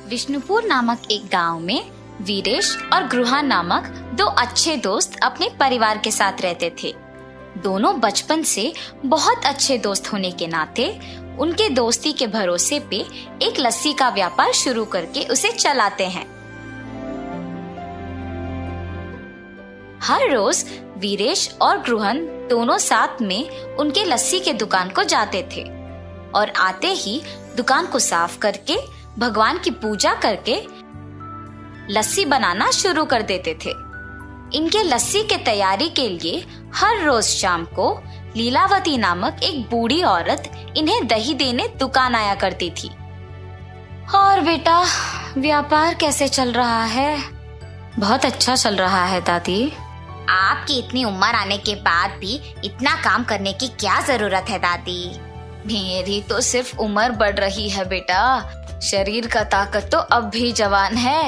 विष्णुपुर नामक एक गांव में वीरेश और गृहन नामक दो अच्छे दोस्त अपने परिवार के साथ रहते थे। दोनों बचपन से बहुत अच्छे दोस्त होने के नाते उनके दोस्ती के भरोसे पे एक लस्सी का व्यापार शुरू करके उसे चलाते हैं। हर रोज वीरेश और गृहन दोनों साथ में उनके लस्सी के दुकान को जाते थे और आते ही दुकान को साफ करके भगवान की पूजा करके लस्सी बनाना शुरू कर देते थे। इनके लस्सी के तैयारी के लिए हर रोज शाम को लीलावती नामक एक बूढ़ी औरत इन्हें दही देने दुकान आया करती थी। और बेटा, व्यापार कैसे चल रहा है? बहुत अच्छा चल रहा है दादी। आपकी इतनी उम्र आने के बाद भी इतना काम करने की क्या जरूरत है दादी? मेरी तो सिर्फ उम्र बढ़ रही है बेटा, शरीर का ताकत तो अब भी जवान है।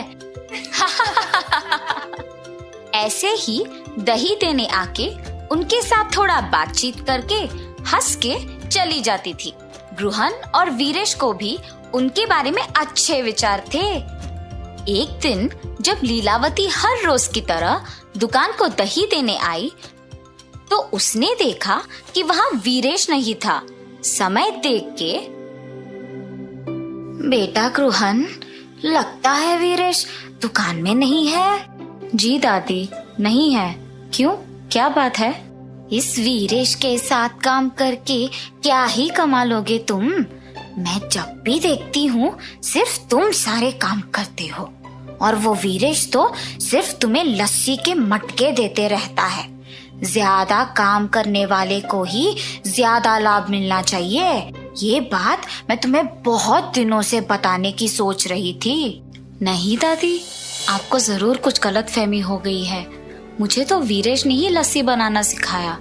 ऐसे ही दही देने आके उनके साथ थोड़ा बातचीत करके हंस के चली जाती थी। गृहन और वीरेश को भी उनके बारे में अच्छे विचार थे। एक दिन जब लीलावती हर रोज की तरह दुकान को दही देने आई तो उसने देखा कि वहाँ वीरेश नहीं था। समय देख के, बेटा गृहन, लगता है वीरेश दुकान में नहीं है। जी दादी, नहीं है। क्यों, क्या बात है? इस वीरेश के साथ काम करके क्या ही कमा लोगे तुम? मैं जब भी देखती हूँ सिर्फ तुम सारे काम करते हो और वो वीरेश तो सिर्फ तुम्हें लस्सी के मटके देते रहता है। ज्यादा काम करने वाले को ही ज्यादा लाभ मिलना चाहिए। ये बात मैं तुम्हें बहुत दिनों से बताने की सोच रही थी। नहीं दादी, आपको जरूर कुछ गलतफहमी हो गई है। मुझे तो वीरेश ने ही लस्सी बनाना सिखाया।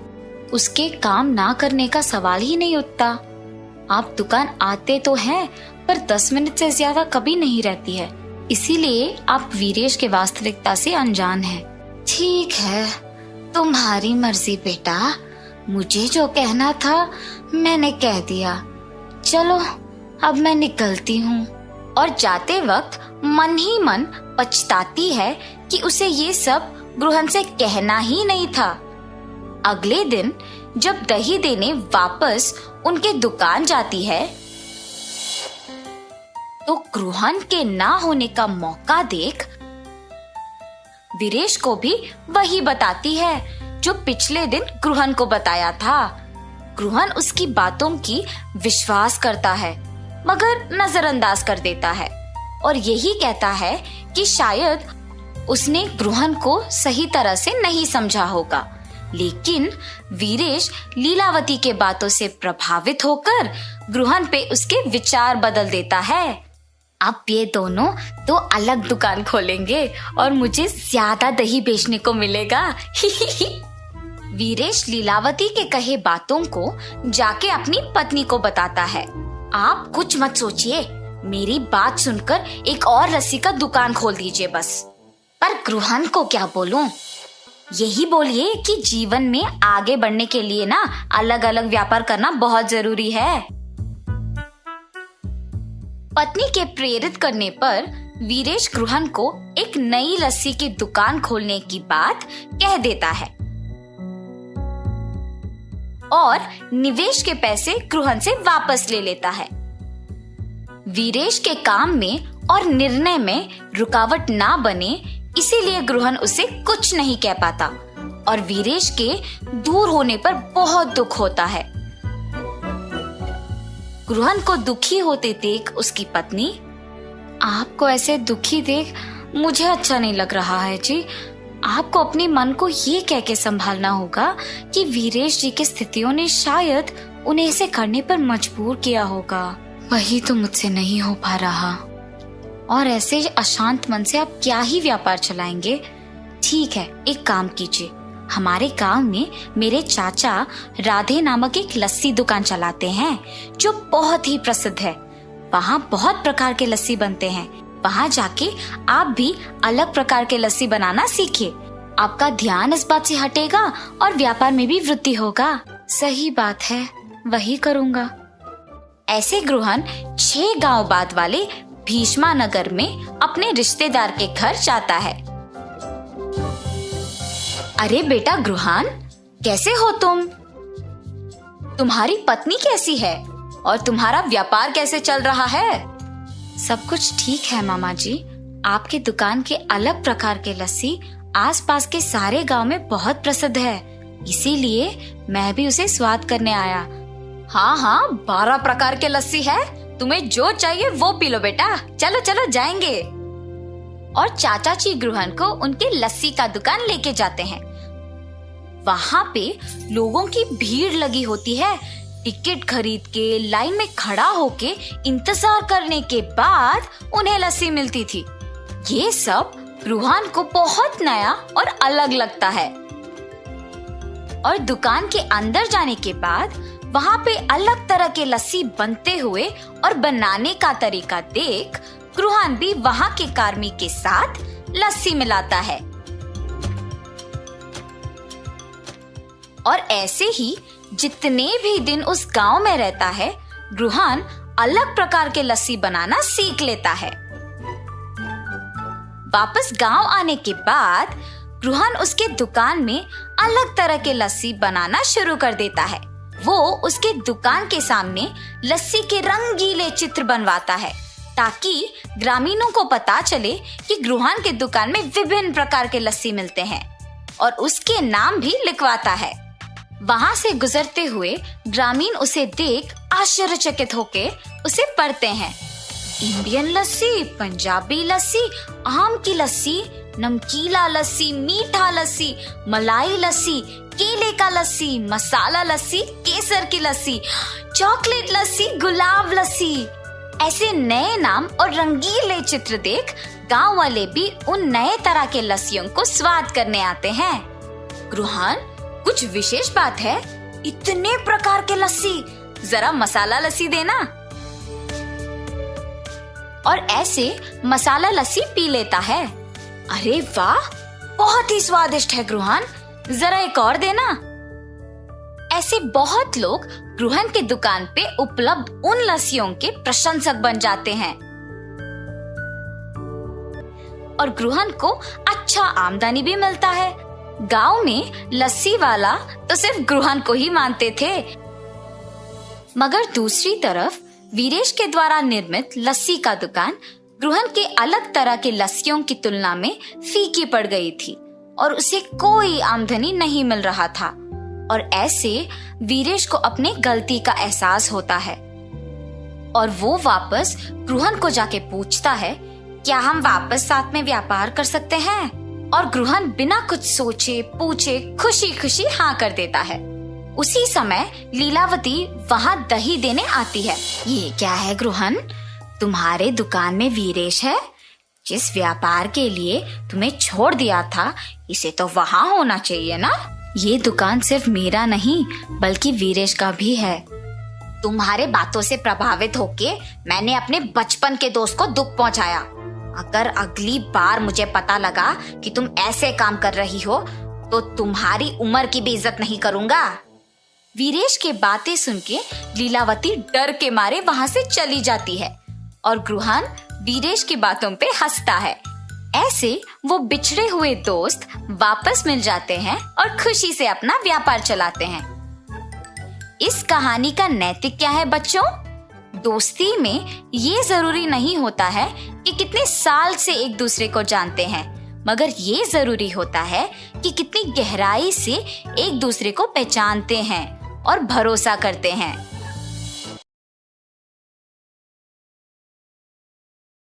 उसके काम ना करने का सवाल ही नहीं उठता। आप दुकान आते तो हैं, पर 10 मिनट से ज्यादा कभी नहीं रहती है। इसीलिए आप वीरेश के वास्तविकता से अनजान हैं। ठीक है, तुम्हारी मर्जी बेटा। मुझे जो कहना था मैंने कह दिया। चलो अब मैं निकलती हूँ। और जाते वक्त मन ही मन पछताती है कि उसे ये सब गृहन से कहना ही नहीं था। अगले दिन जब दही देने वापस उनके दुकान जाती है तो गृहन के ना होने का मौका देख वीरेश को भी वही बताती है जो पिछले दिन गृहन को बताया था। गृहन उसकी बातों की विश्वास करता है मगर नजरअंदाज कर देता है और यही कहता है कि शायद उसने गृहन को सही तरह से नहीं समझा होगा। लेकिन वीरेश लीलावती के बातों से प्रभावित होकर गृहन पे उसके विचार बदल देता है। अब ये दोनों तो अलग दुकान खोलेंगे और मुझे ज्यादा दही बेचने को मिलेगा। वीरेश लीलावती के कहे बातों को जाके अपनी पत्नी को बताता है। आप कुछ मत सोचिए, मेरी बात सुनकर एक और लस्सी का दुकान खोल दीजिए बस। पर गृहन को क्या बोलूं? यही बोलिए कि जीवन में आगे बढ़ने के लिए ना अलग अलग व्यापार करना बहुत जरूरी है। पत्नी के प्रेरित करने पर वीरेश गृहन को एक नई लस्सी की दुकान खोलने की बात कह देता है और निवेश के पैसे गृहन से वापस ले लेता है। वीरेश के काम में और निर्णय में रुकावट ना बने इसीलिए गृहन उसे कुछ नहीं कह पाता और वीरेश के दूर होने पर बहुत दुख होता है। गृहन को दुखी होते देख उसकी पत्नी, आपको ऐसे दुखी देख मुझे अच्छा नहीं लग रहा है जी। आपको अपने मन को ये कह के संभालना होगा कि वीरेश जी की स्थितियों ने शायद उन्हें ऐसे करने पर मजबूर किया होगा। वही तो मुझसे नहीं हो पा रहा। और ऐसे अशांत मन से आप क्या ही व्यापार चलाएंगे? ठीक है, एक काम कीजिए। हमारे गांव में मेरे चाचा राधे नामक एक लस्सी दुकान चलाते हैं जो बहुत ही प्रसिद्ध है। वहाँ बहुत प्रकार के लस्सी बनते हैं। वहाँ जाके आप भी अलग प्रकार के लस्सी बनाना सीखिए। आपका ध्यान इस बात से हटेगा और व्यापार में भी वृद्धि होगा। सही बात है, वही करूँगा। ऐसे गृहन 6 गांव बाद वाले भीष्मा नगर में अपने रिश्तेदार के घर जाता है। अरे बेटा गृहान, कैसे हो तुम? तुम्हारी पत्नी कैसी है और तुम्हारा व्यापार कैसे चल रहा है? सब कुछ ठीक है मामा जी। आपके दुकान के अलग प्रकार के लस्सी आसपास के सारे गांव में बहुत प्रसिद्ध है, इसीलिए मैं भी उसे स्वाद करने आया। हाँ, 12 प्रकार के लस्सी है। तुम्हें जो चाहिए वो पी लो बेटा। चलो चलो जाएंगे। और चाचा जी गृहन को उनके लस्सी का दुकान लेके जाते हैं। वहाँ पे लोगों की भीड़ लगी होती है। टिकट खरीद के लाइन में खड़ा होके इंतजार करने के बाद उन्हें लस्सी मिलती थी। ये सब गृहन को बहुत नया और अलग लगता है। और दुकान के अंदर जाने के बाद वहाँ पे अलग तरह के लस्सी बनते हुए और बनाने का तरीका देख गृहन भी वहाँ के कार्मी के साथ लस्सी मिलाता है। और ऐसे ही जितने भी दिन उस गांव में रहता है, गृहन अलग प्रकार के लस्सी बनाना सीख लेता है। वापस गांव आने के बाद गृहन उसके दुकान में अलग तरह के लस्सी बनाना शुरू कर देता है। वो उसके दुकान के सामने लस्सी के रंगीले चित्र बनवाता है ताकि ग्रामीणों को पता चले कि गृहन के दुकान में विभिन्न प्रकार के लस्सी मिलते हैं, और उसके नाम भी लिखवाता है। वहाँ से गुजरते हुए ग्रामीण उसे देख आश्चर्यचकित होके उसे पढ़ते हैं। इंडियन लस्सी, पंजाबी लस्सी, आम की लस्सी, नमकीला लस्सी, मीठा लस्सी, मलाई लस्सी, केले का लस्सी, मसाला लस्सी, केसर की लस्सी, चॉकलेट लस्सी, गुलाब लस्सी। ऐसे नए नाम और रंगीले चित्र देख गांव वाले भी उन नए तरह के लस्सियों को स्वाद करने आते हैं। गृहन, कुछ विशेष बात है? इतने प्रकार के लस्सी, जरा मसाला लस्सी देना। और ऐसे मसाला लस्सी पी लेता है। अरे वाह, बहुत ही स्वादिष्ट है गृहन, जरा एक और देना। ऐसे बहुत लोग गृहन के दुकान पे उपलब्ध उन लस्सियों के प्रशंसक बन जाते हैं और गृहन को अच्छा आमदनी भी मिलता है। गांव में लस्सी वाला तो सिर्फ गृहन को ही मानते थे, मगर दूसरी तरफ वीरेश के द्वारा निर्मित लस्सी का दुकान गृहन के अलग तरह के लस्सियों की तुलना में फीकी पड़ गई थी और उसे कोई आमदनी नहीं मिल रहा था। और ऐसे वीरेश को अपने गलती का एहसास होता है और वो वापस गृहन को जाके पूछता है, क्या हम वापस साथ में व्यापार कर सकते हैं? और गृहन बिना कुछ सोचे पूछे खुशी खुशी हाँ कर देता है। उसी समय लीलावती वहाँ दही देने आती है। ये क्या है गृहन, तुम्हारे दुकान में वीरेश है? जिस व्यापार के लिए तुम्हें छोड़ दिया था, इसे तो वहाँ होना चाहिए ना। ये दुकान सिर्फ मेरा नहीं बल्कि वीरेश का भी है। तुम्हारे बातों से प्रभावित होके मैंने अपने बचपन के दोस्त को दुख पहुंचाया। अगर अगली बार मुझे पता लगा कि तुम ऐसे काम कर रही हो तो तुम्हारी उम्र की भी इज्जत नहीं करूंगा। वीरेश के बातें सुन के लीलावती डर के मारे वहाँ से चली जाती है और गृहन वीरेश की बातों पे हंसता है। ऐसे वो बिछड़े हुए दोस्त वापस मिल जाते हैं और खुशी से अपना व्यापार चलाते हैं। इस कहानी का नैतिक क्या है बच्चों? दोस्ती में ये जरूरी नहीं होता है कि कितने साल से एक दूसरे को जानते हैं, मगर ये जरूरी होता है कि कितनी गहराई से एक दूसरे को पहचानते हैं और भरोसा करते हैं।